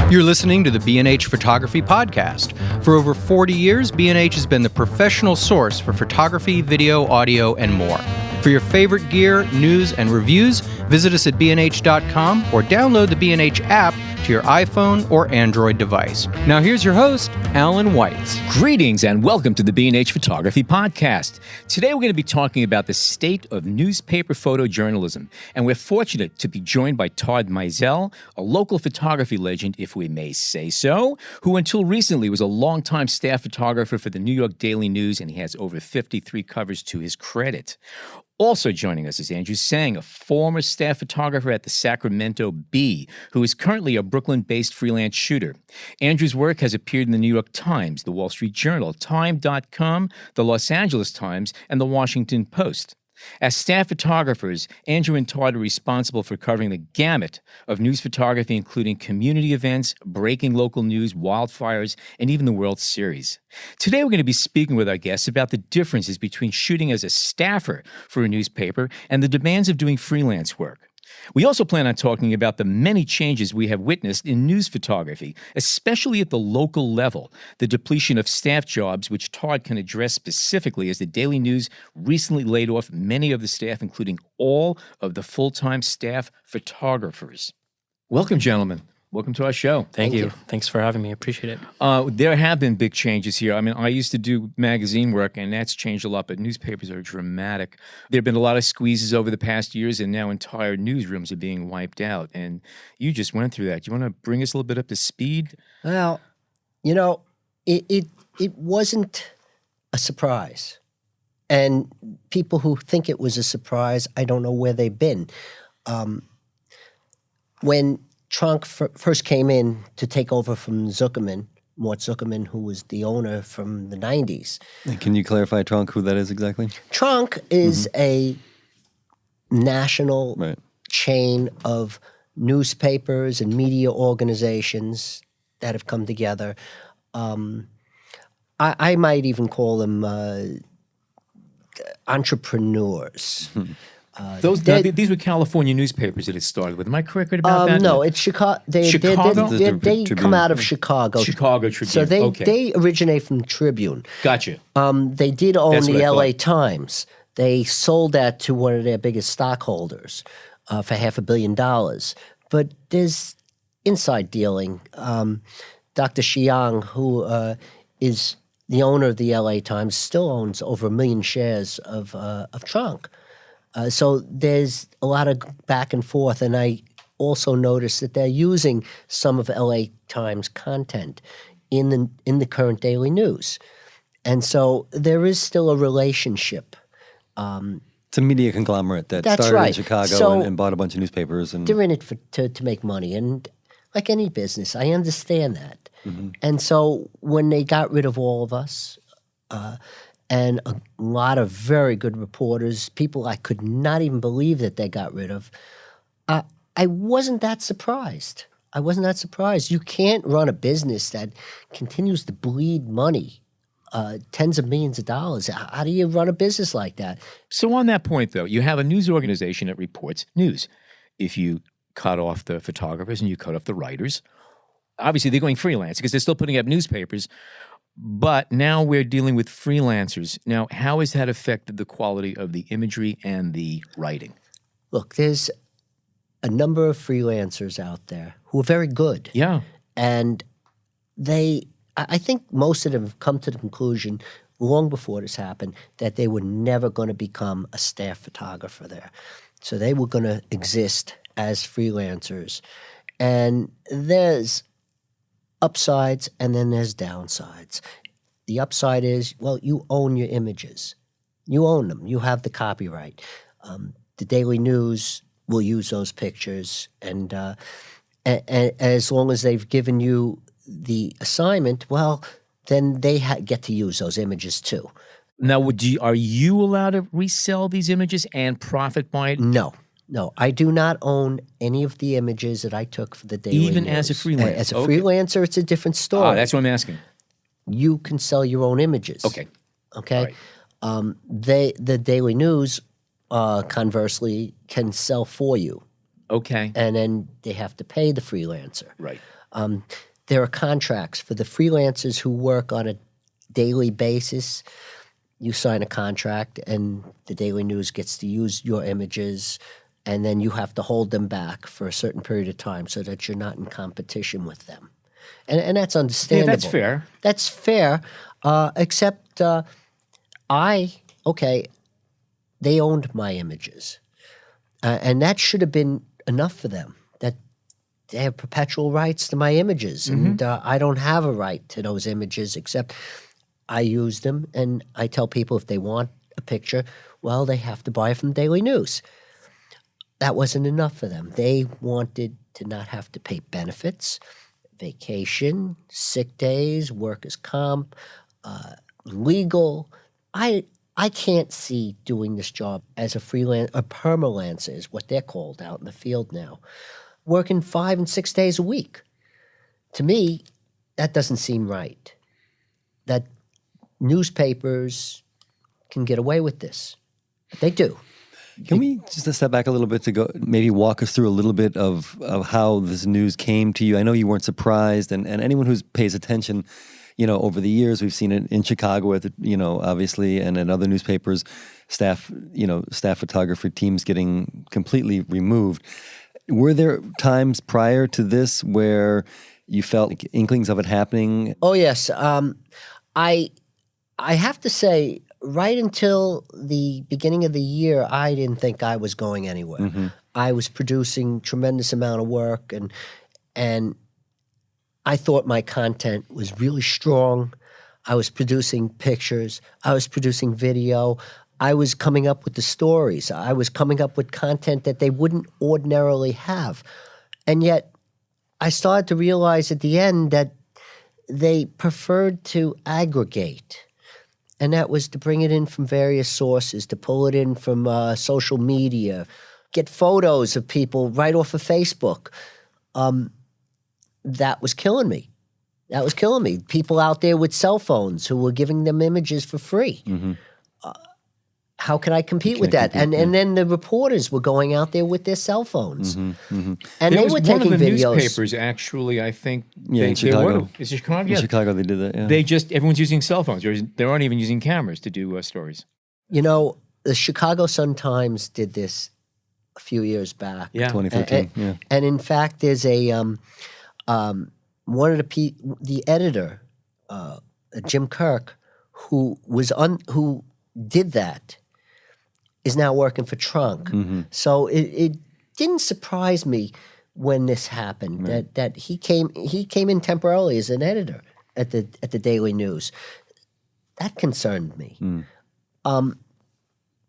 You're listening to the B&H Photography Podcast. For over 40 years, B&H has been the professional source for photography, video, audio, and more. For your favorite gear, news, and reviews, visit us at bnh.com or download the B&H app to your iPhone or Android device. Now here's your host, Alan Weitz. Greetings and welcome to the B&H Photography Podcast. Today we're going to be talking about the state of newspaper photojournalism, and we're fortunate to be joined by Todd Maisel, a local photography legend, if we may say so, who until recently was a longtime staff photographer for the New York Daily News, and he has over 53 covers to his credit. Also joining us is Andrew Sang, a former staff photographer at the Sacramento Bee, who is currently a Brooklyn-based freelance shooter. Andrew's work has appeared in the New York Times, the Wall Street Journal, Time.com, the Los Angeles Times, and the Washington Post. As staff photographers, Andrew and Todd are responsible for covering the gamut of news photography, including community events, breaking local news, wildfires, and even the World Series. Today, we're going to be speaking with our guests about the differences between shooting as a staffer for a newspaper and the demands of doing freelance work. We also plan on talking about the many changes we have witnessed in news photography, especially at the local level, the depletion of staff jobs, which Todd can address specifically as the Daily News recently laid off many of the staff, including all of the full-time staff photographers. Welcome, gentlemen. Welcome to our show. Thank you. Thanks for having me. Appreciate it. There have been big changes here. I mean, I used to do magazine work, and that's changed a lot, but newspapers are dramatic. There have been a lot of squeezes over the past years, and now entire newsrooms are being wiped out. And you just went through that. Do you want to bring us a little bit up to speed? Well, you know, it wasn't a surprise. And people who think it was a surprise, I don't know where they've been. When Trunk first came in to take over from Zuckerman, Mort Zuckerman, who was the owner from the 90s. And can you clarify, Trunk, who that is exactly? Trunk is a national chain of newspapers and media organizations that have come together. I might even call them entrepreneurs. These were California newspapers that it started with. Am I correct about that? No, it's Chicago. They come out of Chicago. Chicago Tribune. So they originate from the Tribune. Gotcha. They did own the LA Times. They sold that to one of their biggest stockholders for $500 million. But there's inside dealing. Dr. Xiang, who is the owner of the LA Times, still owns over 1 million shares of Trunk. So there's a lot of back and forth, and I also noticed that they're using some of LA Times content in the current Daily News, and so there is still a relationship. It's a media conglomerate that started in Chicago and bought a bunch of newspapers. And they're in it to make money, and like any business, I understand that. And so when they got rid of all of us, and a lot of very good reporters, people I could not even believe that they got rid of. I wasn't that surprised. You can't run a business that continues to bleed money, tens of millions of dollars. How do you run a business like that? So on that point, though, you have a news organization that reports news. If you cut off the photographers and you cut off the writers, obviously they're going freelance because they're still putting up newspapers. But now we're dealing with freelancers. Now, how has that affected the quality of the imagery and the writing? Look, there's a number of freelancers out there who are very good. Yeah. And I think most of them have come to the conclusion long before this happened that they were never going to become a staff photographer there. So they were going to exist as freelancers. And there's upsides and then there's downsides. The upside is, well, you own your images. You own them. You have the copyright. The Daily News will use those pictures, and as long as they've given you the assignment, well, then they get to use those images too. Now, are you allowed to resell these images and profit by it? No, I do not own any of the images that I took for the Daily News. Even as a freelancer? As a freelancer, it's a different story. That's what I'm asking. You can sell your own images. Okay. Right. The Daily News, conversely, can sell for you. Okay. And then they have to pay the freelancer. Right. There are contracts for the freelancers who work on a daily basis. You sign a contract, and the Daily News gets to use your images, and then you have to hold them back for a certain period of time so that you're not in competition with them. And that's understandable. Yeah, that's fair. That's fair, except they owned my images. And that should have been enough for them, that they have perpetual rights to my images. And I don't have a right to those images, except I use them, and I tell people if they want a picture, well, they have to buy it from Daily News. That wasn't enough for them. They wanted to not have to pay benefits, vacation, sick days, workers' comp, legal. I can't see doing this job as a permalancer is what they're called out in the field now, working 5 and 6 days a week. To me, that doesn't seem right. That newspapers can get away with this. But they do. Can we just step back a little bit to go maybe walk us through a little bit of how this news came to you? I know you weren't surprised, and anyone who pays attention, over the years, we've seen it in Chicago, obviously, and in other newspapers, staff photography teams getting completely removed. Were there times prior to this where you felt like inklings of it happening? Oh, yes. I have to say, right until the beginning of the year, I didn't think I was going anywhere. I was producing tremendous amount of work, and I thought my content was really strong. I was producing pictures. I was producing video. I was coming up with the stories. I was coming up with content that they wouldn't ordinarily have. And yet I started to realize at the end that they preferred to aggregate. And that was to bring it in from various sources, to pull it in from social media, get photos of people right off of Facebook. That was killing me. People out there with cell phones who were giving them images for free. How can I compete with that? And then the reporters were going out there with their cell phones. And they were taking one of the videos. Newspapers, actually, I think. In Chicago. Is it Chicago? In Chicago, they did that, yeah. Everyone's using cell phones. They aren't even using cameras to do stories. The Chicago Sun-Times did this a few years back. Yeah. 2013, And in fact, there's one of the editor, Jim Kirk, who did that, is now working for Trunk. So it didn't surprise me when this happened that he came in temporarily as an editor at the Daily News. That concerned me.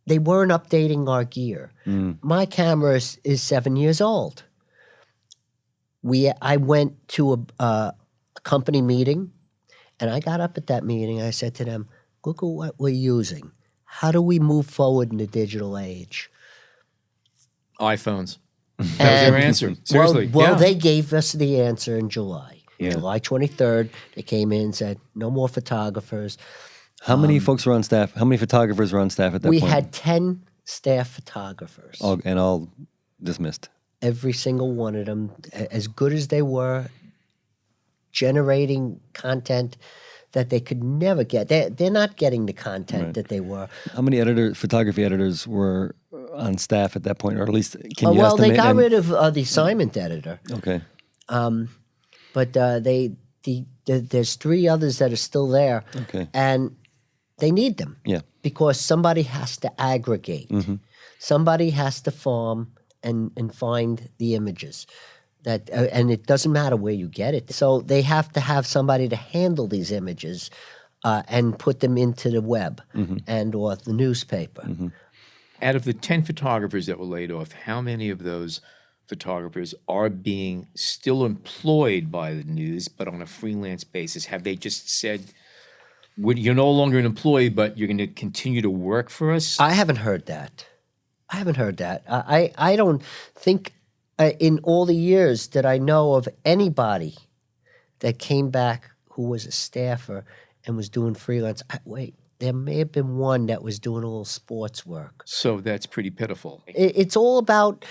They weren't updating our gear. My camera is 7 years old. I went to a company meeting, and I got up at that meeting. I said to them, "Look at what we're using. How do we move forward in the digital age?" iPhones. That was their answer. Seriously. Well, they gave us the answer in July. Yeah. July 23rd, they came in and said, "No more photographers." How many folks were on staff? How many photographers were on staff at that point? We had 10 staff photographers. All dismissed. Every single one of them, as good as they were, generating content that they could never get. They're not getting the content that they were. How many photography editors were on staff at that point, or at least can you estimate? They got rid of the assignment editor. Okay. But there's 3 others that are still there. Okay. And they need them. Yeah. Because somebody has to aggregate. Somebody has to farm and find the images. And it doesn't matter where you get it. So they have to have somebody to handle these images and put them into the web and or the newspaper. Out of the 10 photographers that were laid off, how many of those photographers are being still employed by the news, but on a freelance basis? Have they just said, you're no longer an employee, but you're going to continue to work for us? I haven't heard that. I don't think in all the years that I know of anybody that came back who was a staffer and was doing freelance. There may have been one that was doing a little sports work. So that's pretty pitiful. It's all about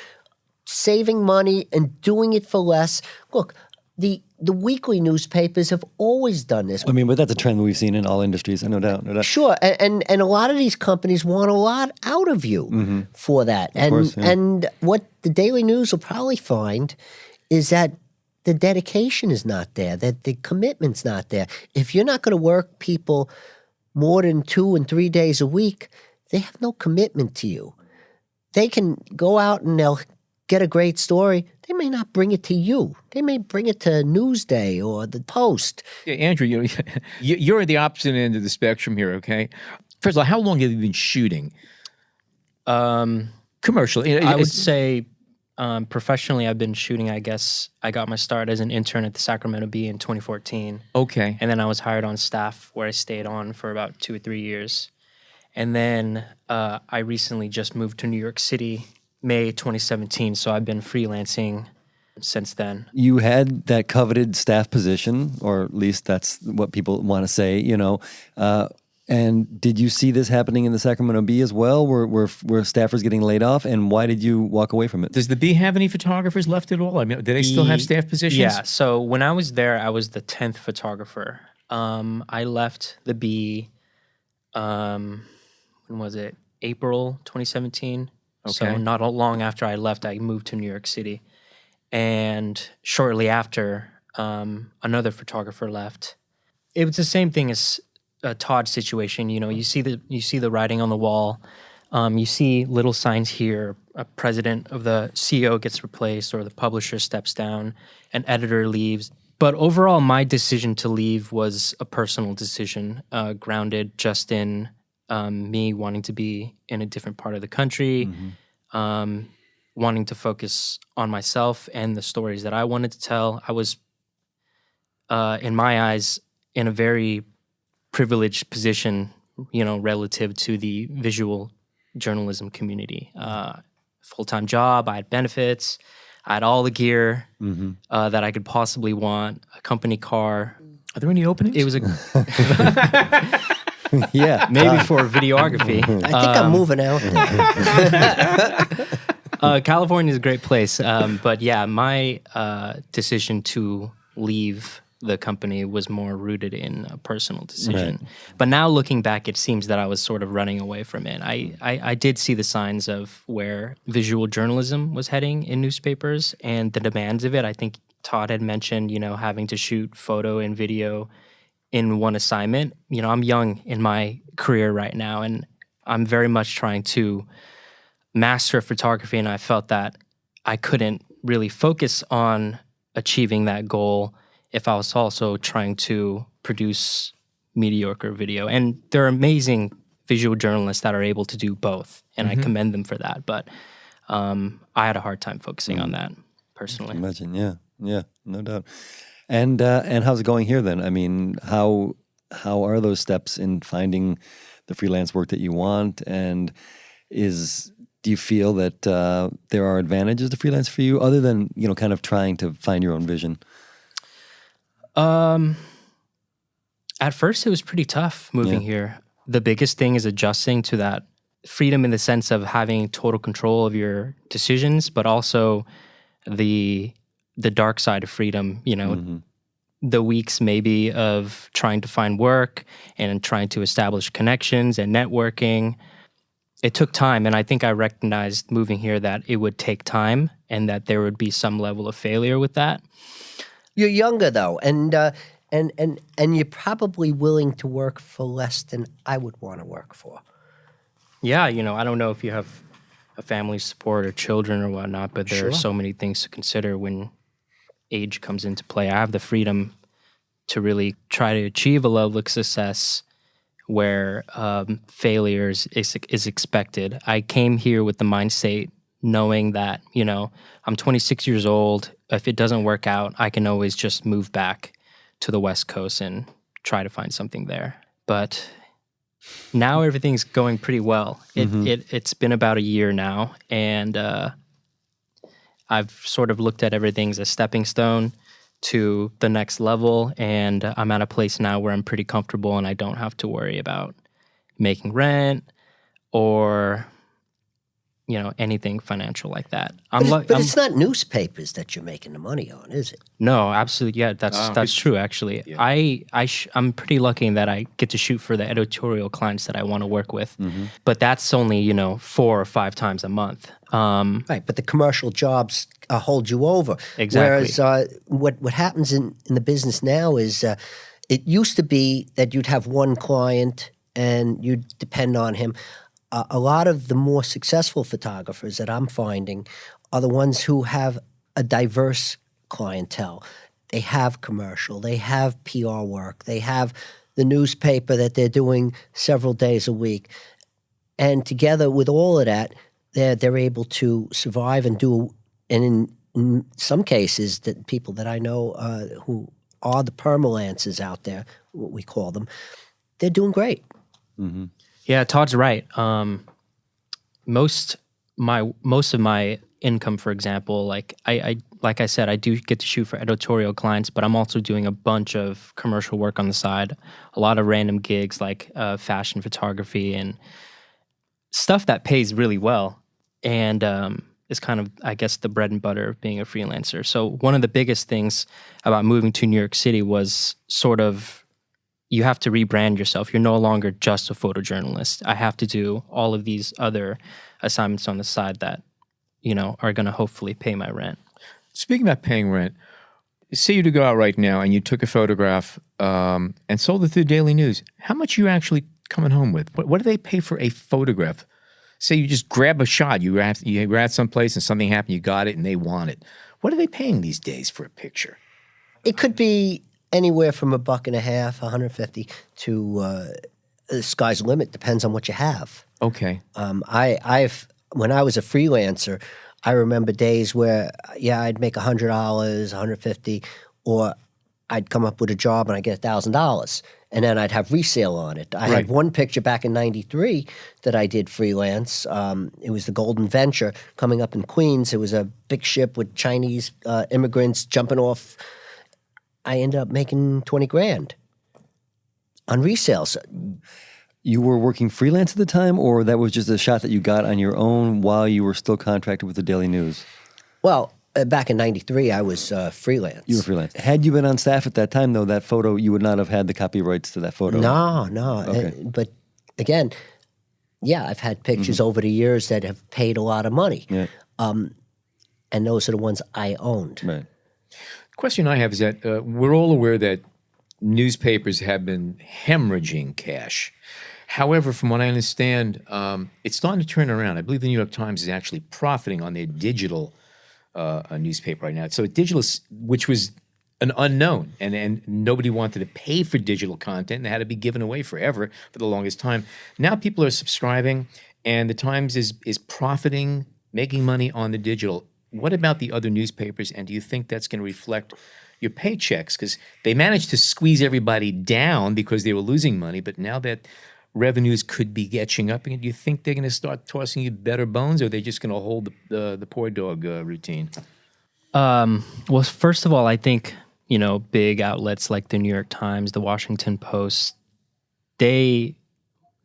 saving money and doing it for less. Look, the weekly newspapers have always done this. I mean, but that's a trend we've seen in all industries, no doubt, no doubt. Sure, and a lot of these companies want a lot out of you for that. And what the Daily News will probably find is that the dedication is not there, that the commitment's not there. If you're not going to work people more than 2 and 3 days a week, they have no commitment to you. They can go out and they'll get a great story. They may not bring it to you. They may bring it to Newsday or the Post. Yeah, Andrew, you're at the opposite end of the spectrum here, okay? First of all, how long have you been shooting? Commercially? I would say professionally I've been shooting, I guess. I got my start as an intern at the Sacramento Bee in 2014. Okay. And then I was hired on staff where I stayed on for about 2 or 3 years. And then I recently just moved to New York City, May 2017, so I've been freelancing since then. You had that coveted staff position, or at least that's what people want to say, and did you see this happening in the Sacramento Bee as well? Were staffers getting laid off, and why did you walk away from it? Does the Bee have any photographers left at all? I mean, do they still have staff positions? Yeah, so when I was there, I was the 10th photographer. I left the Bee, when was it? April 2017. Okay. So not long after I left, I moved to New York City. And shortly after, another photographer left. It was the same thing as Todd's situation. You see the writing on the wall. You see little signs here. A president of the CEO gets replaced, or the publisher steps down, an editor leaves. But overall, my decision to leave was a personal decision, grounded just in me wanting to be in a different part of the country, wanting to focus on myself and the stories that I wanted to tell. I was, in my eyes, in a very privileged position, relative to the visual journalism community. Full-time job, I had benefits, I had all the gear that I could possibly want, a company car. Are there any openings? It was Yeah, maybe for videography. I think I'm moving out there. California is a great place. But yeah, my decision to leave the company was more rooted in a personal decision. Right. But now looking back, it seems that I was sort of running away from it. I did see the signs of where visual journalism was heading in newspapers and the demands of it. I think Todd had mentioned, having to shoot photo and video in one assignment. I'm young in my career right now, and I'm very much trying to master photography, and I felt that I couldn't really focus on achieving that goal if I was also trying to produce mediocre video. And there are amazing visual journalists that are able to do both, and I commend them for that. But I had a hard time focusing on that personally. Imagine, yeah, no doubt. And how's it going here then? I mean, how are those steps in finding the freelance work that you want? And do you feel that there are advantages to freelance for you, other than kind of trying to find your own vision? At first, it was pretty tough moving here. The biggest thing is adjusting to that freedom in the sense of having total control of your decisions, but also the dark side of freedom, the weeks maybe of trying to find work and trying to establish connections and networking. It took time, and I think I recognized moving here that it would take time and that there would be some level of failure with that. You're younger though, and you're probably willing to work for less than I would want to work for. Yeah, I don't know if you have a family support or children or whatnot, but there are so many things to consider when age comes into play. I have the freedom to really try to achieve a level of success where failure is expected. I came here with the mindset knowing that, I'm 26 years old. If it doesn't work out, I can always just move back to the West Coast and try to find something there. But now everything's going pretty well. It's been about a year now, and I've sort of looked at everything as a stepping stone to the next level, and I'm at a place now where I'm pretty comfortable and I don't have to worry about making rent or anything financial like that. But it's not newspapers that you're making the money on, is it? No, absolutely. Yeah, that's true. Actually, I'm pretty lucky in that I get to shoot for the editorial clients that I want to work with. But that's only 4 or 5 times a month. Right, but the commercial jobs hold you over. Exactly. Whereas what happens in the business now is it used to be that you'd have one client and you'd depend on him. A lot of the more successful photographers that I'm finding are the ones who have a diverse clientele. They have commercial, they have PR work, they have the newspaper that they're doing several days a week. And together with all of that, they're able to survive and do, and in some cases, the people that I know who are the permalancers out there, what we call them, they're doing great. Mm-hmm. Yeah, Todd's right. Most of my income, for example, like I said, I do get to shoot for editorial clients, but I'm also doing a bunch of commercial work on the side. A lot of random gigs like fashion photography and stuff that pays really well, and is kind of, I guess, the bread and butter of being a freelancer. So one of the biggest things about moving to New York City was sort of, you have to rebrand yourself. You're no longer just a photojournalist. I have to do all of these other assignments on the side that, are going to hopefully pay my rent. Speaking about paying rent, say you to go out right now and you took a photograph and sold it to the Daily News. How much are you actually coming home with? What do they pay for a photograph? Say you just grab a shot. You were at someplace and something happened. You got it and they want it. What are they paying these days for a picture? It could be anywhere from $1.50, $150 to the sky's the limit. Depends on what you have. Okay. When I was a freelancer, I remember days where I'd make $100, $150, or I'd come up with a job and I get $1,000, and then I'd have resale on it. I had one picture back in '93 that I did freelance. It was the Golden Venture coming up in Queens. It was a big ship with Chinese immigrants jumping off. I ended up making $20,000 on resale. So, you were working freelance at the time, or that was just a shot that you got on your own while you were still contracted with the Daily News? Well, back in '93, I was freelance. You were freelance. Had you been on staff at that time, though, that photo, you would not have had the copyrights to that photo? No. Okay. But again, I've had pictures over the years that have paid a lot of money. Yeah. And those are the ones I owned. Right. The question I have is that we're all aware that newspapers have been hemorrhaging cash. However, from what I understand, it's starting to turn around. I believe the New York Times is actually profiting on their digital newspaper right now. So digital, which was an unknown, and nobody wanted to pay for digital content, and it had to be given away forever for the longest time. Now people are subscribing, and the Times is profiting, making money on the digital. What about the other newspapers, and do you think that's going to reflect your paychecks? Because they managed to squeeze everybody down because they were losing money, but now that revenues could be catching up again, do you think they're going to start tossing you better bones, or are they just going to hold the poor dog routine? Well, first of all, I think, big outlets like the New York Times, the Washington Post, they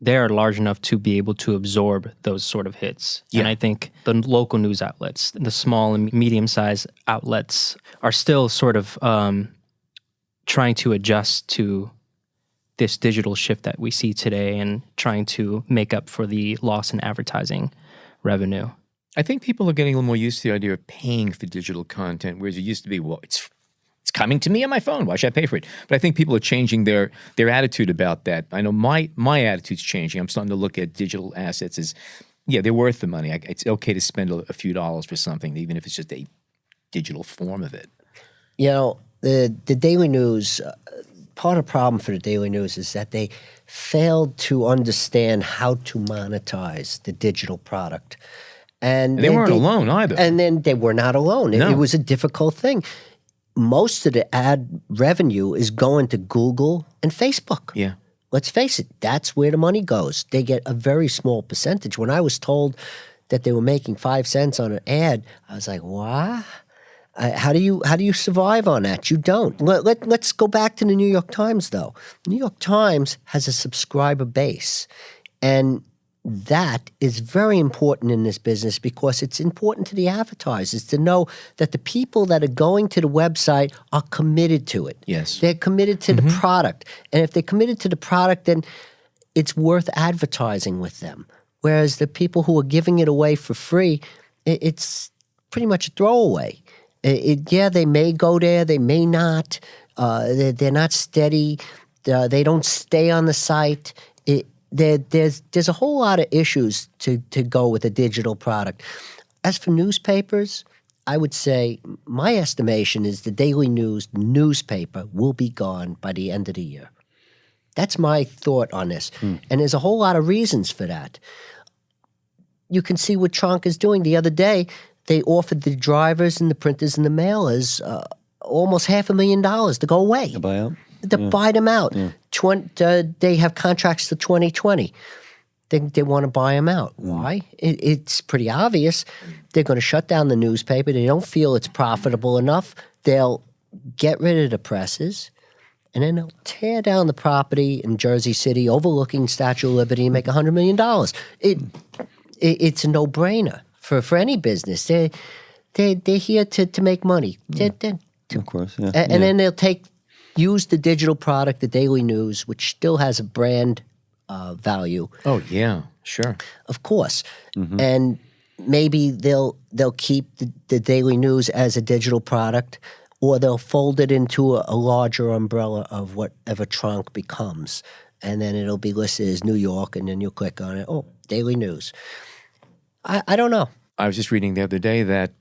are large enough to be able to absorb those sort of hits. Yeah. And I think the local news outlets, the small and medium-sized outlets, are still sort of trying to adjust to this digital shift that we see today and trying to make up for the loss in advertising revenue. I think people are getting a little more used to the idea of paying for digital content, whereas it used to be, well, it's coming to me on my phone. Why should I pay for it? But I think people are changing their attitude about that. I know my attitude's changing. I'm starting to look at digital assets as, they're worth the money. It's okay to spend a few dollars for something, even if it's just a digital form of it. The Daily News, part of the problem for the Daily News is that they failed to understand how to monetize the digital product. And they weren't alone either. And then they were not alone. No. It was a difficult thing. Most of the ad revenue is going to Google and Facebook. Yeah. Let's face it, that's where the money goes. They get a very small percentage. When I was told that they were making 5 cents on an ad, I was like, what? How do you survive on that? You don't. Let's go back to the New York Times, though. The New York Times has a subscriber base, and that is very important in this business because it's important to the advertisers to know that the people that are going to the website are committed to it. Yes. They're committed to the product. And if they're committed to the product, then it's worth advertising with them. Whereas the people who are giving it away for free, it's pretty much a throwaway. Yeah, they may go there, they may not. They're not steady. They don't stay on the site. There's a whole lot of issues to go with a digital product. As for newspapers, I would say my estimation is the Daily News newspaper will be gone by the end of the year. That's my thought on this. And there's a whole lot of reasons for that. You can see what Tronc is doing. The other day, they offered the drivers and the printers and the mailers almost $500,000 to go away. A buyout? To buy them out. They have contracts to 2020. They want to buy them out. Why? It's pretty obvious. They're going to shut down the newspaper. They don't feel it's profitable enough. They'll get rid of the presses, and then they'll tear down the property in Jersey City overlooking Statue of Liberty and make $100 million. It's a no-brainer for any business. They're here to make money. Of course, yeah. And then they'll use the digital product, the Daily News, which still has a brand value. Oh, yeah, sure. Of course. And maybe they'll keep the Daily News as a digital product, or they'll fold it into a larger umbrella of whatever Tronc becomes. And then it'll be listed as New York, and then you'll click on it. Oh, Daily News. I don't know. I was just reading the other day that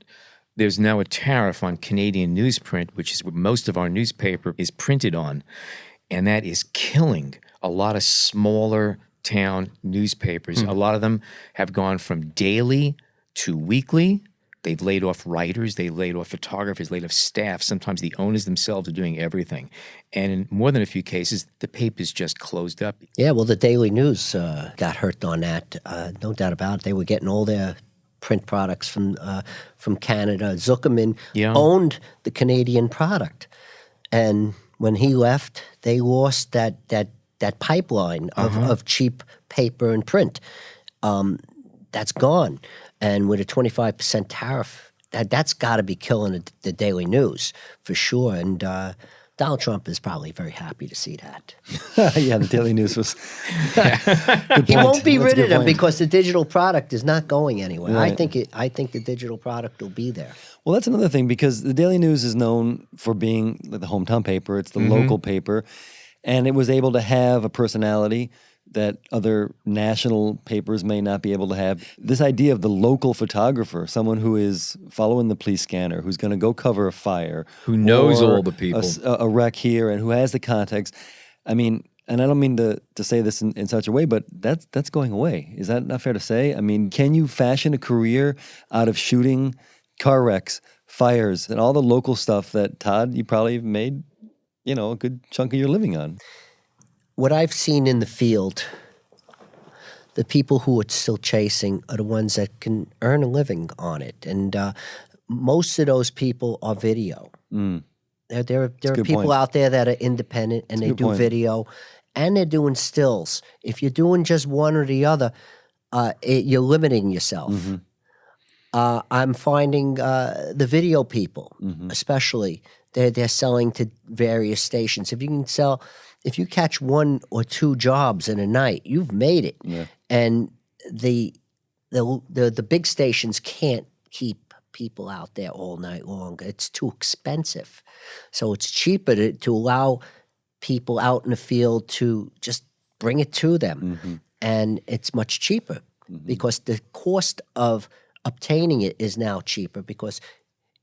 there's now a tariff on Canadian newsprint, which is what most of our newspaper is printed on, and that is killing a lot of smaller town newspapers. A lot of them have gone from daily to weekly. They've laid off writers, they've laid off photographers, laid off staff. Sometimes the owners themselves are doing everything. And in more than a few cases, the paper's just closed up. Yeah, well, the Daily News got hurt on that. No doubt about it. They were getting all their print products from Canada. Zuckerman owned the Canadian product. And when he left, they lost that pipeline of cheap paper and print. That's gone. And with a 25% tariff, that's got to be killing the Daily News for sure. And Donald Trump is probably very happy to see that. Yeah, the Daily News was. He won't be rid of them because the digital product is not going anywhere. Right. I think the digital product will be there. Well, that's another thing because the Daily News is known for being the hometown paper. It's the local paper, and it was able to have a personality that other national papers may not be able to have. This idea of the local photographer, someone who is following the police scanner, who's going to go cover a fire. Who knows all the people. A wreck here and who has the context. I mean, and I don't mean to say this in such a way, but that's going away. Is that not fair to say? I mean, can you fashion a career out of shooting car wrecks, fires, and all the local stuff that, Todd, you probably made, a good chunk of your living on? What I've seen in the field, the people who are still chasing are the ones that can earn a living on it. And most of those people are video. There are people out there that are independent and they do video and they're doing stills. If you're doing just one or the other, you're limiting yourself. I'm finding the video people, especially, they're selling to various stations. If you catch one or two jobs in a night, you've made it. Yeah. And the big stations can't keep people out there all night long. It's too expensive. So it's cheaper to allow people out in the field to just bring it to them. And it's much cheaper because the cost of obtaining it is now cheaper because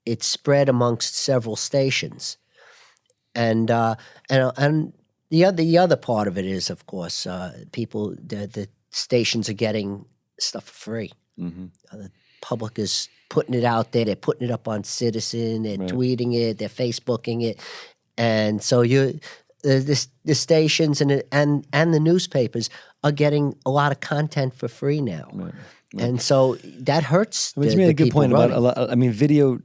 it's spread amongst several stations. And the other part of it is, of course, the stations are getting stuff for free. The public is putting it out there. They're putting it up on Citizen. They're tweeting it. They're Facebooking it, and so the stations and the newspapers are getting a lot of content for free now, and so that hurts. I mean, you made a good point about a lot. I mean, video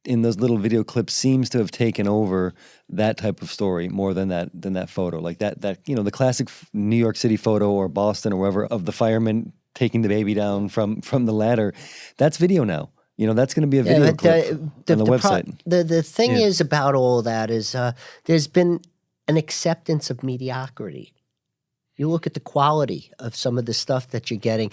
in those little video clips seems to have taken over that type of story more than that photo. Like that the classic New York City photo or Boston or wherever of the fireman taking the baby down from the ladder. That's video now. That's going to be a video clip on the website. The thing is about all that is there's been an acceptance of mediocrity. You look at the quality of some of the stuff that you're getting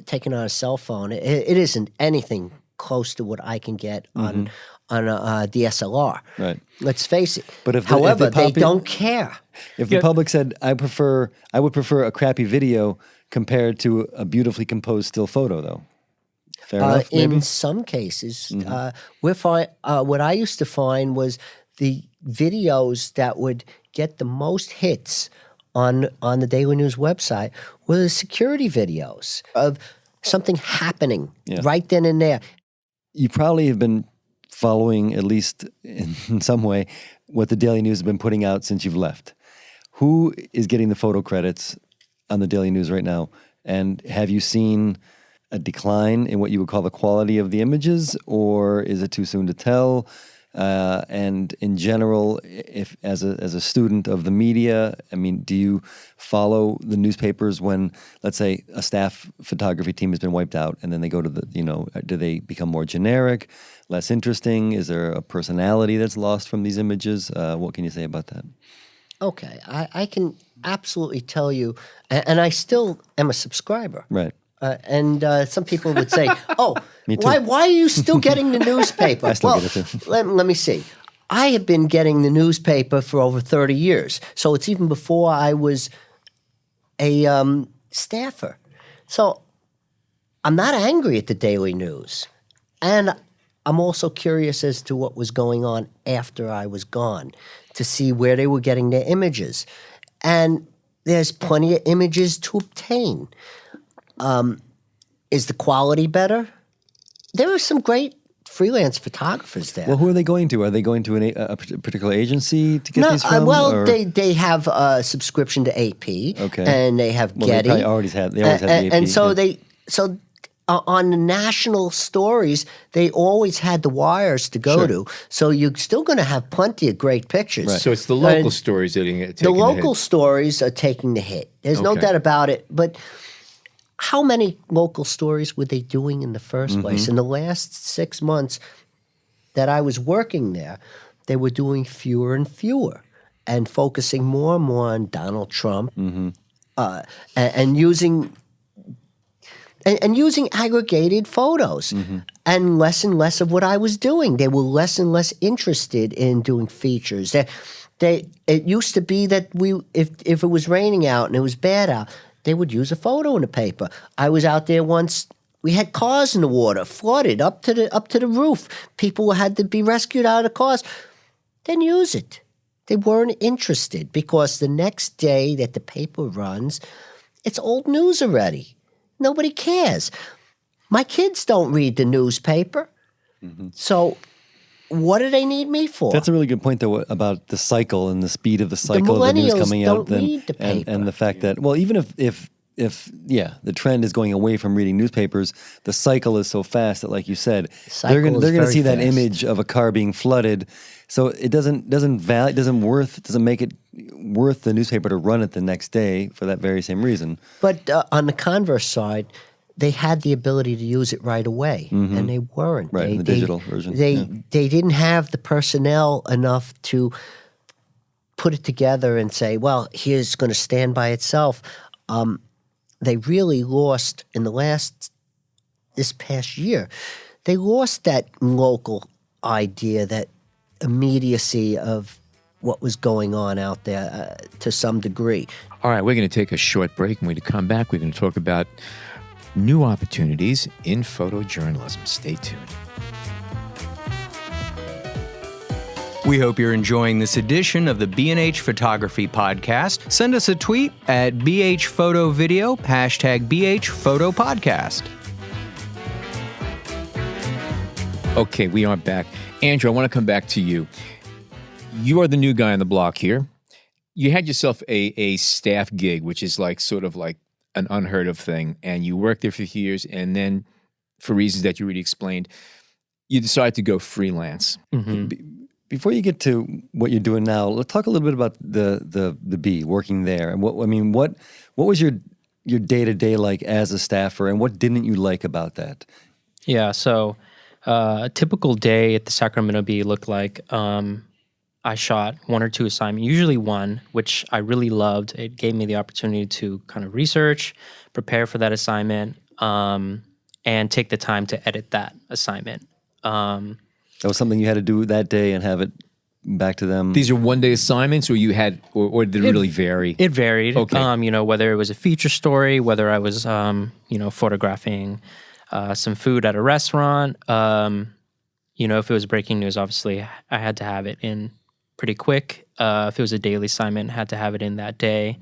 taken on a cell phone. It isn't anything close to what I can get on a DSLR. Right. Let's face it. But however, they don't care. If the public said, I would prefer a crappy video compared to a beautifully composed still photo, though. Fair enough, maybe? In some cases, what I used to find was the videos that would get the most hits on the Daily News website were the security videos of something happening right then and there. You probably have been following, at least in some way, what the Daily News has been putting out since you've left. Who is getting the photo credits on the Daily News right now? And have you seen a decline in what you would call the quality of the images, or is it too soon to tell? And in general, if as a student of the media, I mean, do you follow the newspapers when, let's say, a staff photography team has been wiped out, and then they go to do they become more generic, less interesting? Is there a personality that's lost from these images? What can you say about that? Okay, I can absolutely tell you, and I still am a subscriber. Right. And some people would say, "Oh, why are you still getting the newspaper?" I still get it too. Let me see. I have been getting the newspaper for over 30 years, so it's even before I was a staffer. So I'm not angry at the Daily News, and I'm also curious as to what was going on after I was gone, to see where they were getting their images, and there's plenty of images to obtain. Is the quality better? There are some great freelance photographers there. Well, who are they going to? Are they going to a particular agency to get these from? They have a subscription to AP, and they have Getty. They always had the AP. And so on the national stories, they always had the wires to go to. So you're still going to have plenty of great pictures. Right. So it's the local stories that are taking the hit. The local stories are taking the hit. There's no doubt about it. But how many local stories were they doing in the first place? In the last 6 months that I was working there, they were doing fewer and fewer and focusing more and more on Donald Trump and using aggregated photos and less of what I was doing. They were less and less interested in doing features. It used to be that if it was raining out and it was bad out, they would use a photo in the paper. I was out there once. We had cars in the water, flooded up to the roof. People had to be rescued out of the cars. Then use it. They weren't interested because the next day that the paper runs, it's old news already. Nobody cares. My kids don't read the newspaper. So what do they need me for? That's a really good point, though, about the cycle and the speed of the cycle of the news coming out. Don't read the paper. And the fact that, well, even if the trend is going away from reading newspapers, the cycle is so fast that, like you said, they're going to see that image of a car being flooded. So it doesn't make it worth the newspaper to run it the next day for that very same reason. But on the converse side, they had the ability to use it right away, and they weren't. Right, in the digital version. They didn't have the personnel enough to put it together and say, well, here's going to stand by itself. They really lost in this past year, they lost that local idea, that immediacy of what was going on out there to some degree. All right, we're going to take a short break, and when we come back, we're going to talk about new opportunities in photojournalism. Stay tuned. We hope you're enjoying this edition of the B&H Photography Podcast. Send us a tweet at BH Photo Video, #BH Photo Podcast. Okay, we are back. Andrew, I want to come back to you. You are the new guy on the block here. You had yourself a staff gig, which is sort of like an unheard of thing, and you worked there for years, and then for reasons that you already explained, you decided to go freelance. Before you get to what you're doing now, let's talk a little bit about the Bee, working there. And what was your your day-to-day like as a staffer, and what didn't you like about that? Yeah, so a typical day at the Sacramento Bee looked like I shot 1 or 2 assignments, usually 1, which I really loved. It gave me the opportunity to kind of research, prepare for that assignment, and take the time to edit that assignment. That was something you had to do that day and have it back to them. These are one-day assignments, or you had, or did it really vary? It varied. Okay. Whether it was a feature story, whether I was, photographing some food at a restaurant. If it was breaking news, obviously I had to have it in pretty quick. If it was a daily assignment, I had to have it in that day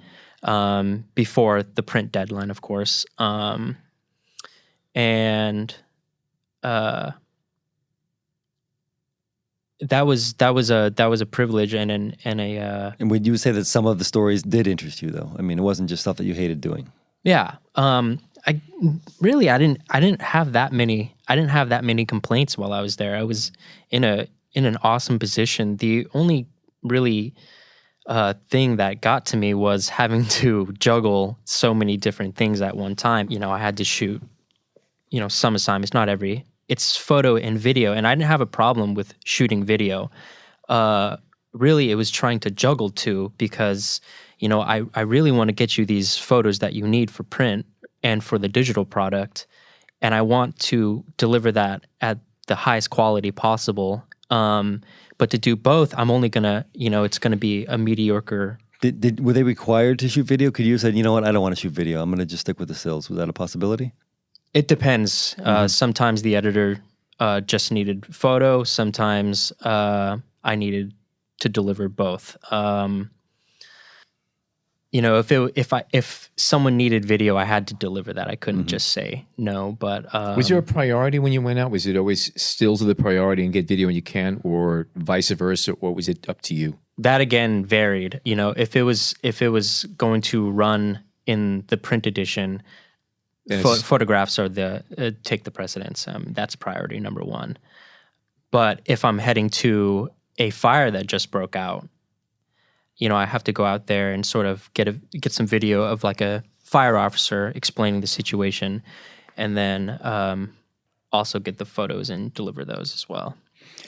before the print deadline, of course. That was a privilege and a. And would you say that some of the stories did interest you, though? I mean, it wasn't just stuff that you hated doing. Yeah. I didn't have that many. I didn't have that many complaints while I was there. I was in an awesome position. The only really thing that got to me was having to juggle so many different things at one time. I had to shoot, some assignments, not every. It's photo and video, and I didn't have a problem with shooting video. Really, it was trying to juggle two because, I really want to get you these photos that you need for print and for the digital product, and I want to deliver that at the highest quality possible. But to do both, I'm only gonna, it's gonna be a mediocre. Were they required to shoot video? Could you have said, you know what, I don't want to shoot video. I'm going to just stick with the stills. Was that a possibility? It depends. Sometimes the editor just needed photo. Sometimes I needed to deliver both. If someone needed video, I had to deliver that. I couldn't just say no. But was there a priority when you went out? Was it always stills are the priority and get video when you can, or vice versa, or was it up to you? That again varied. If it was going to run in the print edition, photographs are take the precedence. That's priority number one. But if I'm heading to a fire that just broke out, I have to go out there and sort of get some video of like a fire officer explaining the situation, and then also get the photos and deliver those as well.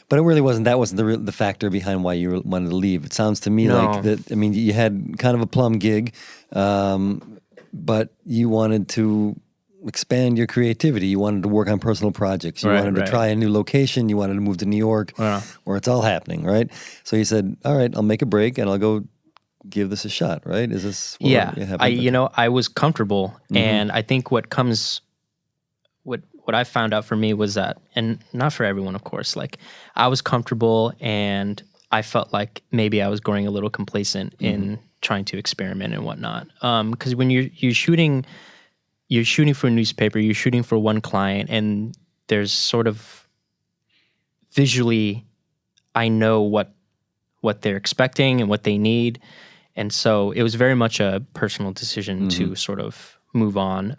But it really wasn't. That wasn't the factor behind why you wanted to leave. It sounds to me like that. I mean, you had kind of a plum gig, but you wanted to expand your creativity. You wanted to work on personal projects. You wanted to try a new location. You wanted to move to New York, where it's all happening, right? So you said, "All right, I'll make a break and I'll go give this a shot." Right? Is this? I was comfortable, and I think what I found out for me was that, and not for everyone, of course. Like I was comfortable, and I felt like maybe I was growing a little complacent in trying to experiment and whatnot. Because when you're shooting for a newspaper, you're shooting for one client, and there's sort of visually, I know what they're expecting and what they need. And so it was very much a personal decision to sort of move on.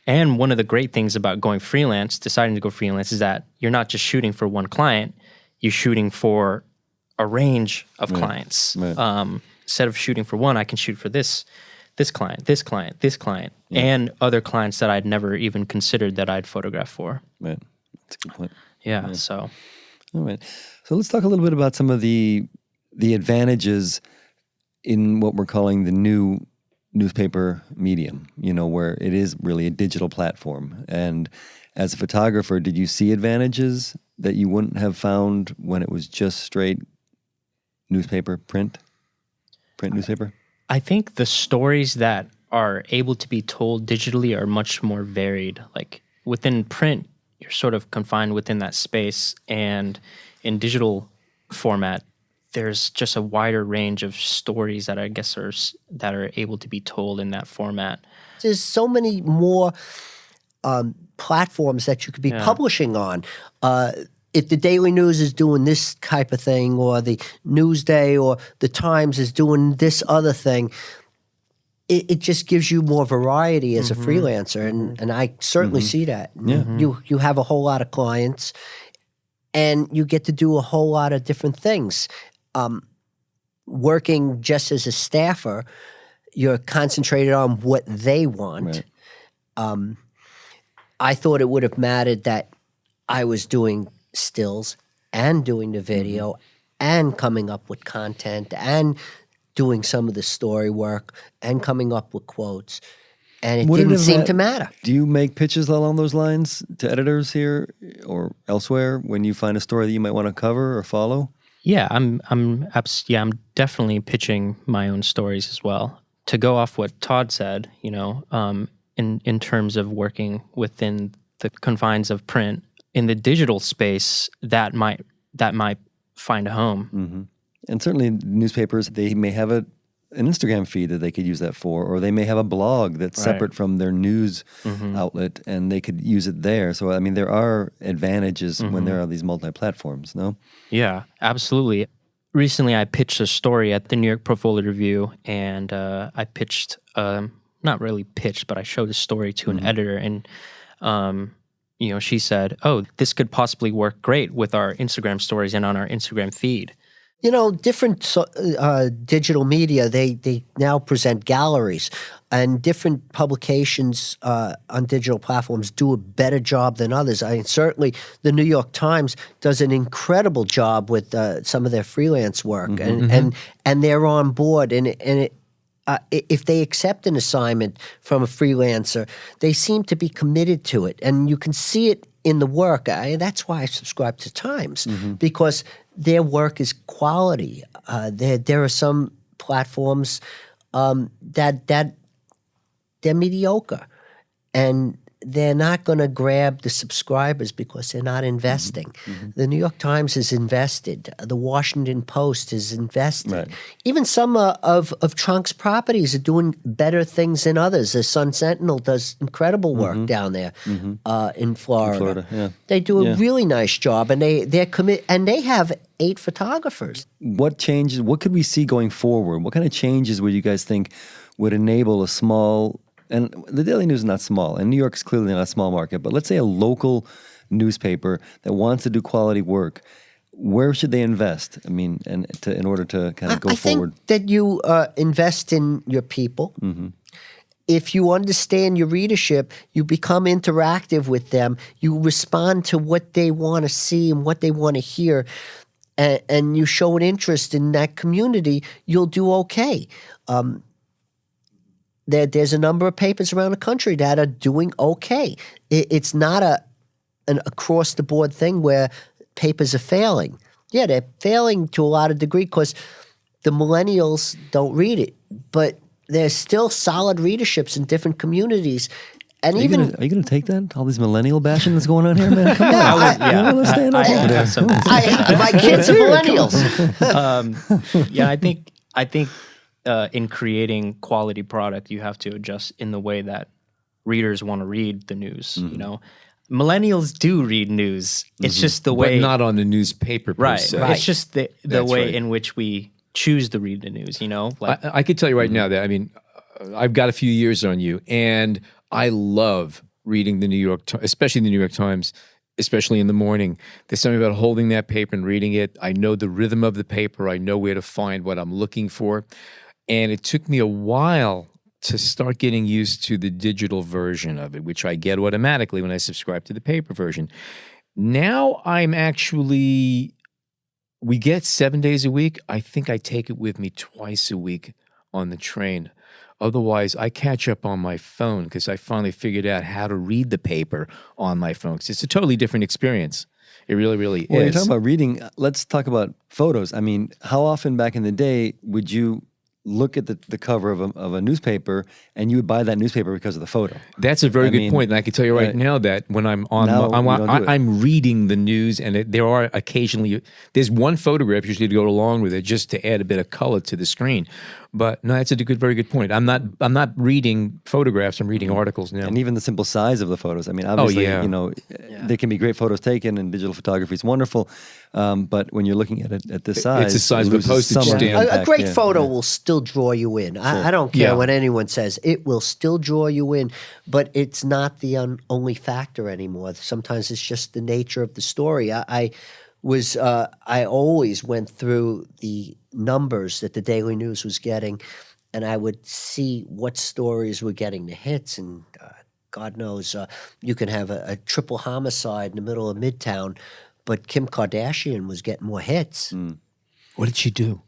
And one of the great things about deciding to go freelance, is that you're not just shooting for one client, you're shooting for a range of clients. Right. Instead of shooting for one, I can shoot for this client, and other clients that I'd never even considered that I'd photograph for. Right. That's a good point. Yeah. So. All right. So let's talk a little bit about some of the advantages in what we're calling the new newspaper medium, where it is really a digital platform. And as a photographer, did you see advantages that you wouldn't have found when it was just straight newspaper, print newspaper? I think the stories that are able to be told digitally are much more varied. Like within print, you're sort of confined within that space, and in digital format, there's just a wider range of stories that I guess that are able to be told in that format. There's so many more platforms that you could be publishing on. If the Daily News is doing this type of thing, or the Newsday or the Times is doing this other thing, it just gives you more variety as a freelancer, and I certainly see that. Yeah. You have a whole lot of clients, and you get to do a whole lot of different things. Working just as a staffer, you're concentrated on what they want. Right. I thought it would have mattered that I was doing stills and doing the video and coming up with content and doing some of the story work and coming up with quotes. And it Would it didn't have seem had- to matter. Do you make pitches along those lines to editors here or elsewhere when you find a story that you might want to cover or follow? Yeah, I'm definitely pitching my own stories as well. To go off what Todd said, in terms of working within the confines of print, in the digital space, that might find a home. Mm-hmm. And certainly newspapers, they may have an Instagram feed that they could use that for, or they may have a blog that's separate from their news outlet, and they could use it there. So, I mean, there are advantages when there are these multi-platforms, no? Yeah, absolutely. Recently, I pitched a story at the New York Portfolio Review, and I pitched, not really pitched, but I showed the story to an editor, and she said, "Oh, this could possibly work great with our Instagram stories and on our Instagram feed." Different digital media, they now present galleries, and different publications on digital platforms do a better job than others. I mean, certainly the New York Times does an incredible job with some of their freelance work, and they're on board. And if they accept an assignment from a freelancer, they seem to be committed to it, and you can see it in the work. That's why I subscribe to Times, because their work is quality. There are some platforms that they're mediocre, and they're not going to grab the subscribers because they're not investing. The New York Times is invested. The Washington Post is invested. Right. Even some of Trunk's properties are doing better things than others. The Sun Sentinel does incredible work down there in Florida. Yeah. They do a really nice job, and they're commit, and they have 8 photographers. What changes, what could we see going forward? What kind of changes would you guys think would enable a small, and the Daily News is not small, and New York's clearly not a small market, but let's say a local newspaper that wants to do quality work, where should they invest? I mean, in order to kind of go forward? I think that you invest in your people. If you understand your readership, you become interactive with them. You respond to what they want to see and what they want to hear, and you show an interest in that community, you'll do okay. There's a number of papers around the country that are doing okay. It's not an across-the-board thing where papers are failing. Yeah, they're failing to a lot of degree because the millennials don't read it, but there's still solid readerships in different communities. And Are you going to take that? All these millennial bashing that's going on here, man? Come on. You don't understand all that. My kids are millennials. I think in creating quality product, you have to adjust in the way that readers want to read the news. Millennials do read news. It's just the way, but not on the newspaper per se. It's just the way in which we choose to read the news. Like I could tell you right now that, I mean, I've got a few years on you, and I love reading the especially the New York Times, especially in the morning. There's something about holding that paper and reading it. I know the rhythm of the paper. I know where to find what I'm looking for. And it took me a while to start getting used to the digital version of it, which I get automatically when I subscribe to the paper version. Now we get 7 days a week. I think I take it with me twice a week on the train. Otherwise, I catch up on my phone because I finally figured out how to read the paper on my phone. Because it's a totally different experience. It really, really Well, is. you're talking about reading. Let's talk about photos. I mean, how often back in the day would you look at the cover of a newspaper and you would buy that newspaper because of the photo? That's a very good point. And I can tell you right now that when I'm on, I'm reading the news, and there are occasionally, there's one photograph usually to go along with it just to add a bit of color to the screen. But no, that's very good point. I'm not reading photographs. I'm reading articles now. And even the simple size of the photos. I mean, obviously, there can be great photos taken, and digital photography is wonderful. But when you're looking at it at this size, it's the size of a postage stamp. A great photo will still draw you in. I don't care what anyone says. It will still draw you in, but it's not the only factor anymore. Sometimes it's just the nature of the story. I always went through the numbers that the Daily News was getting, and I would see what stories were getting the hits. And God knows, you can have a triple homicide in the middle of Midtown, but Kim Kardashian was getting more hits. What did she do?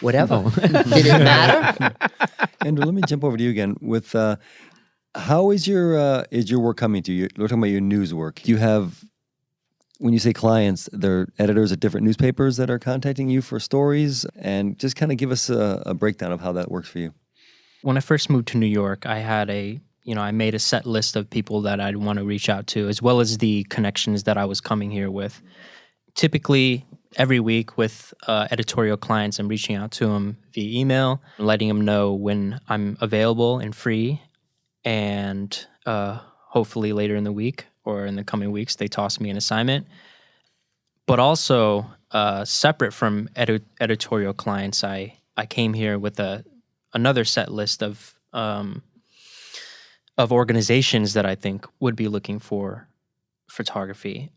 Whatever. Did it matter? Andrew, let me jump over to you again. With how is your work coming to you? We're talking about your news work. Do you have, when you say clients, they're editors at different newspapers that are contacting you for stories? And just kind of give us a breakdown of how that works for you. When I first moved to New York, I had I made a set list of people that I'd want to reach out to, as well as the connections that I was coming here with. Typically, every week with editorial clients, I'm reaching out to them via email, letting them know when I'm available and free, and hopefully later in the week or in the coming weeks, they toss me an assignment. But also, separate from editorial clients, I came here with another set list of organizations that I think would be looking for photography.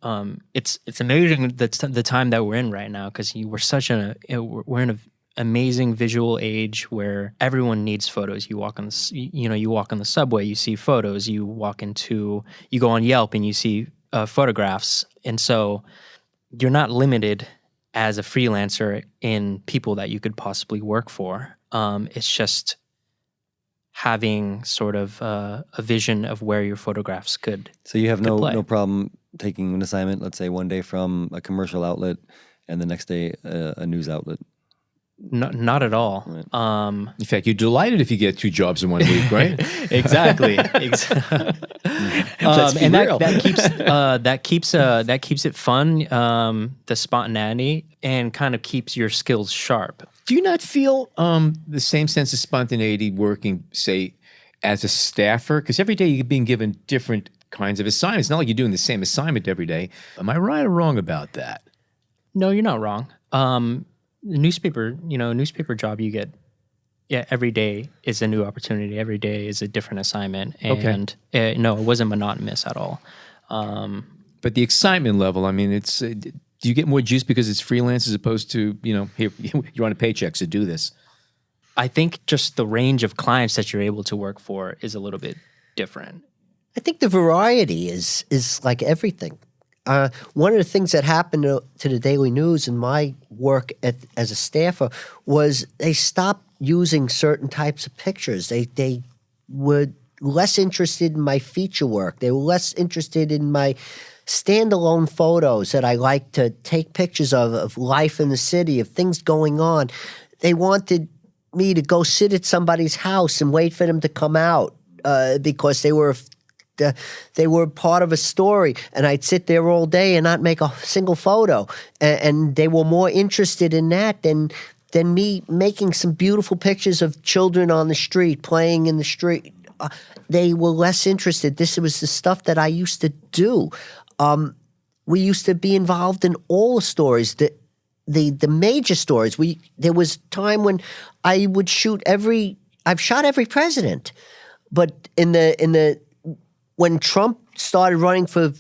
It's amazing the time that we're in right now, because we're in an amazing visual age where everyone needs photos. You walk on the subway, you see photos. You go on Yelp and you see photographs, and so you're not limited as a freelancer in people that you could possibly work for. It's just having sort of a vision of where your photographs could. So you have play. no problem taking an assignment, let's say one day from a commercial outlet and the next day a news outlet? Not at all. Right. In fact, you're delighted if you get 2 jobs in 1 week, right? Exactly. And that keeps it fun, the spontaneity, and kind of keeps your skills sharp. Do you not feel the same sense of spontaneity working, say, as a staffer? Because every day you're being given different kinds of assignments. It's not like you're doing the same assignment every day. Am I right or wrong about that? No, you're not wrong. The newspaper job you get, every day is a new opportunity. Every day is a different assignment. And no, it wasn't monotonous at all. But the excitement level, I mean, it's... do you get more juice because it's freelance as opposed to, here, you're on a paycheck, so do this? I think just the range of clients that you're able to work for is a little bit different. I think the variety is like everything. One of the things that happened to the Daily News in my work as a staffer was they stopped using certain types of pictures. They were less interested in my feature work. They were less interested in my standalone photos that I like to take pictures of life in the city, of things going on. They wanted me to go sit at somebody's house and wait for them to come out because they were part of a story, and I'd sit there all day and not make a single photo. And they were more interested in that than me making some beautiful pictures of children on the street, playing in the street. They were less interested. This was the stuff that I used to do. We used to be involved in all the stories, the major stories. There was time when I would I've shot every president, but when Trump started running for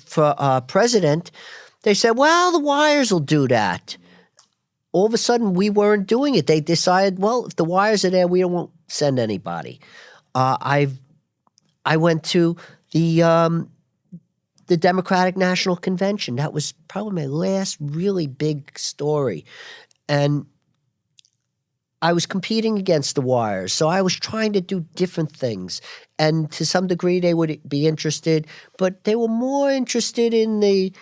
president, they said, well, the wires will do that. All of a sudden, we weren't doing it. They decided, well, if the wires are there, we won't send anybody. I went to the Democratic National Convention. That was probably my last really big story. And I was competing against the wires, so I was trying to do different things. And to some degree, they would be interested, but they were more interested in the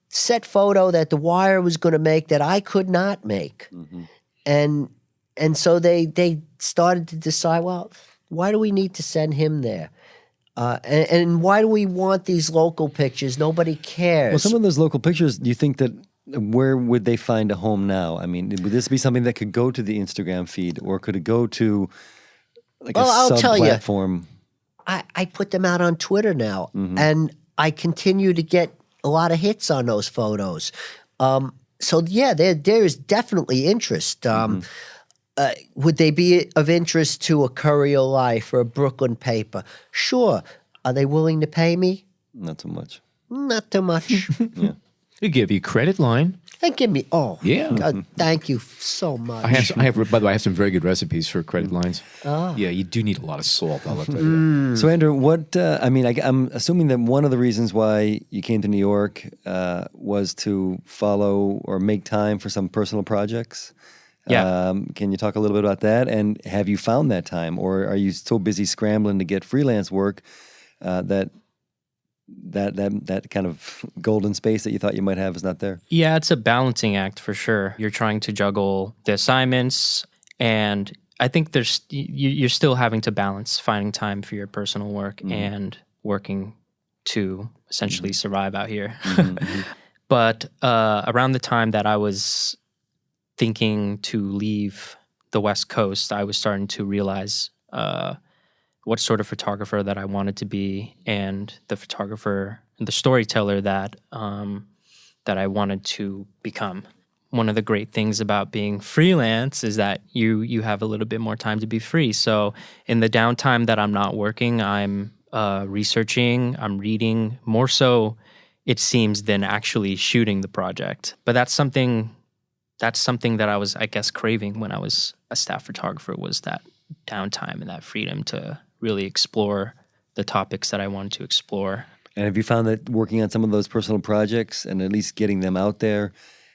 set photo that the wire was going to make that I could not make. Mm-hmm. And so they started to decide, well, why do we need to send him there? And why do we want these local pictures? Nobody cares. Well, some of those local pictures, do you think that where would they find a home now? I mean, would this be something that could go to the Instagram feed, or could it go to like a sub-platform? I put them out on Twitter now, and I continue to get a lot of hits on those photos. So yeah, there is definitely interest. Would they be of interest to a Courier Life or a Brooklyn paper? Sure. Are they willing to pay me? Not too much. Not too much. Yeah. They give you a credit line. And give me, Yeah. God, thank you so much. By the way, I have some very good recipes for credit lines. Oh. Yeah, you do need a lot of salt. I'll tell you that. So, Andrew, I'm assuming that one of the reasons why you came to New York was to follow or make time for some personal projects. Yeah. Can you talk a little bit about that? And have you found that time, or are you so busy scrambling to get freelance work that kind of golden space that you thought you might have is not there? Yeah, it's a balancing act for sure. You're trying to juggle the assignments, and I think you're still having to balance finding time for your personal work and working to essentially survive out here. But around the time that I was thinking to leave the West Coast, I was starting to realize what sort of photographer that I wanted to be, and the photographer and the storyteller that I wanted to become. One of the great things about being freelance is that you have a little bit more time to be free. So in the downtime that I'm not working, I'm researching, I'm reading, more so it seems than actually shooting the project. But that's something that I was, I guess, craving when I was a staff photographer, was that downtime and that freedom to really explore the topics that I wanted to explore. And have you found that working on some of those personal projects and at least getting them out there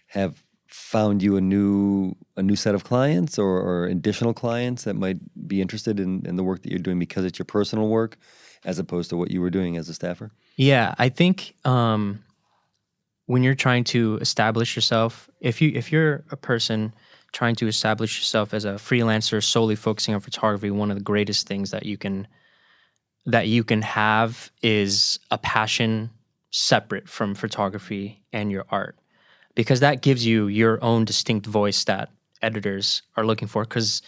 have found you a new set of clients or additional clients that might be interested in the work that you're doing because it's your personal work as opposed to what you were doing as a staffer? Yeah, I think when you're trying to establish yourself, if you're a person trying to establish yourself as a freelancer solely focusing on photography, one of the greatest things that you can have is a passion separate from photography and your art, because that gives you your own distinct voice that editors are looking for, because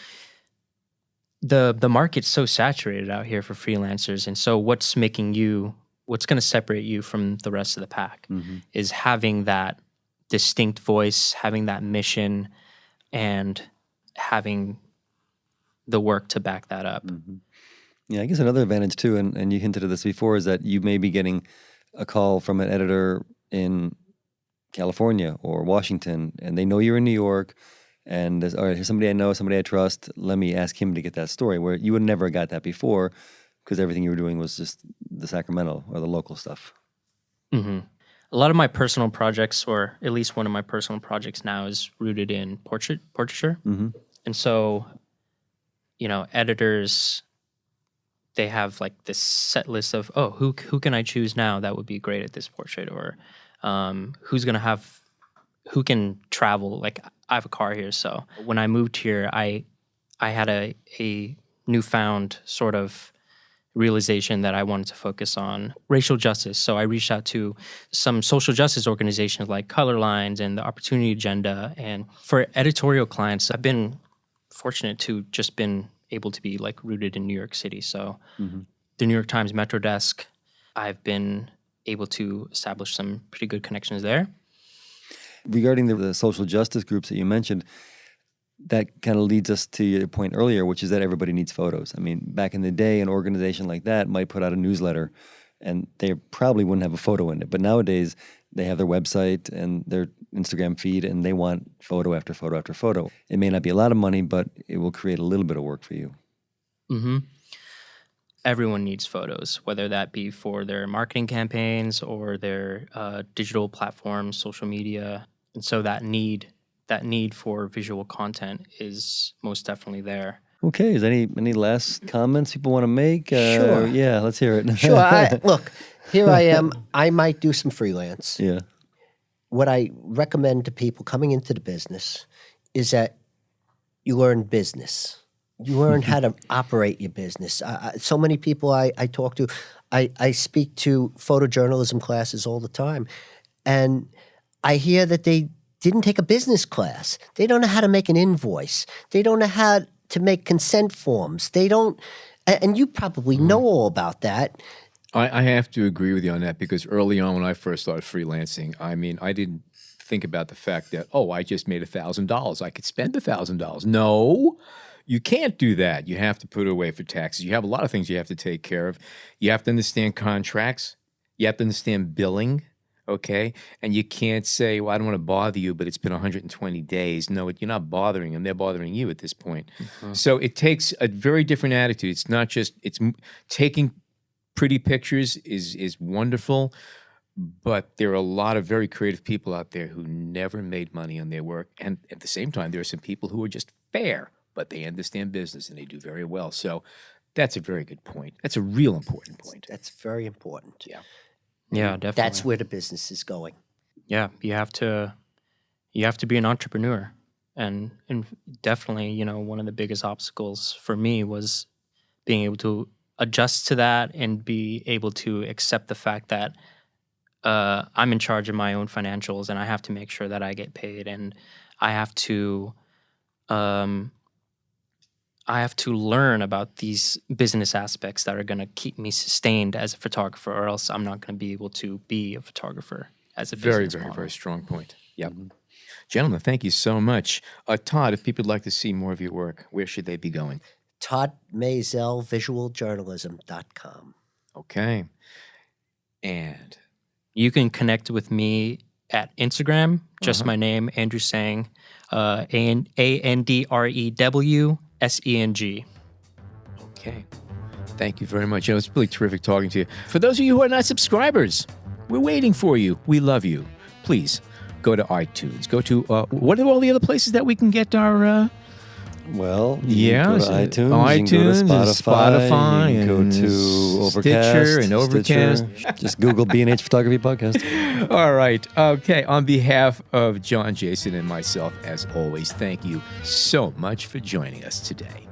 the market's so saturated out here for freelancers. And so what's going to separate you from the rest of the pack is having that distinct voice, having that mission, and having the work to back that up. Yeah, I guess another advantage too, and you hinted at this before, is that you may be getting a call from an editor in California or Washington, and they know you're in New York, and there's, all right, here's somebody I know, somebody I trust, let me ask him to get that story, where you would never got that before because everything you were doing was just the Sacramento or the local stuff. A lot of my personal projects, or at least one of my personal projects now, is rooted in portraiture. And so, editors, they have like this set list of, who can I choose now that would be great at this portrait, or who can travel. Like, I have a car here, so when I moved here, I had a newfound sort of realization that I wanted to focus on racial justice. So I reached out to some social justice organizations like Color Lines and the Opportunity Agenda. And for editorial clients, I've been fortunate to just been able to be like rooted in New York City. So the New York Times Metro Desk, I've been able to establish some pretty good connections there. Regarding the social justice groups that you mentioned, that kind of leads us to your point earlier, which is that everybody needs photos. I mean, back in the day, an organization like that might put out a newsletter and they probably wouldn't have a photo in it. But nowadays, they have their website and their Instagram feed, and they want photo after photo after photo. It may not be a lot of money, but it will create a little bit of work for you. Everyone needs photos, whether that be for their marketing campaigns or their digital platforms, social media. And so that need for visual content is most definitely there. Okay, is any last comments people want to make? Sure. Yeah, let's hear it. Sure. Look, here I am. I might do some freelance. Yeah. What I recommend to people coming into the business is that you learn business. You learn how to operate your business. So many people I talk to, I speak to photojournalism classes all the time, and I hear that they didn't take a business class. They don't know how to make an invoice. They don't know how to make consent forms. They don't, and you probably know all about that. I have to agree with you on that, because early on when I first started freelancing, I mean, I didn't think about the fact that, I just made $1,000. I could spend $1,000. No, you can't do that. You have to put it away for taxes. You have a lot of things you have to take care of. You have to understand contracts. You have to understand billing. okay? And you can't say, well, I don't want to bother you, but it's been 120 days. No, you're not bothering them. They're bothering you at this point. So it takes a very different attitude. It's not just, taking pretty pictures is wonderful, but there are a lot of very creative people out there who never made money on their work. And at the same time, there are some people who are just fair, but they understand business and they do very well. So that's a very good point. That's a real important point. That's very important. Yeah. Yeah, definitely. That's where the business is going. Yeah, you have to be an entrepreneur. And definitely, you know, one of the biggest obstacles for me was being able to adjust to that and be able to accept the fact that I'm in charge of my own financials and I have to make sure that I get paid, and I have to learn about these business aspects that are going to keep me sustained as a photographer, or else I'm not going to be able to be a photographer as a business model. Very strong point. Yep. Gentlemen, thank you so much. Todd, if people would like to see more of your work, where should they be going? Todd Maisel, visualjournalism.com. Okay. And you can connect with me at Instagram, just my name, Andrew Sang, ANDREWSENG. Okay. Thank you very much. You know, it's really terrific talking to you. For those of you who are not subscribers, we're waiting for you. We love you. Please go to iTunes. Go to, what are all the other places that we can get our... Well, yeah, go to iTunes, iTunes, you can go to Spotify, you can go and to Overcast, Stitcher and Overcast. Stitcher. Just Google B&H Photography Podcast. All right. Okay. On behalf of John, Jason, and myself, as always, thank you so much for joining us today.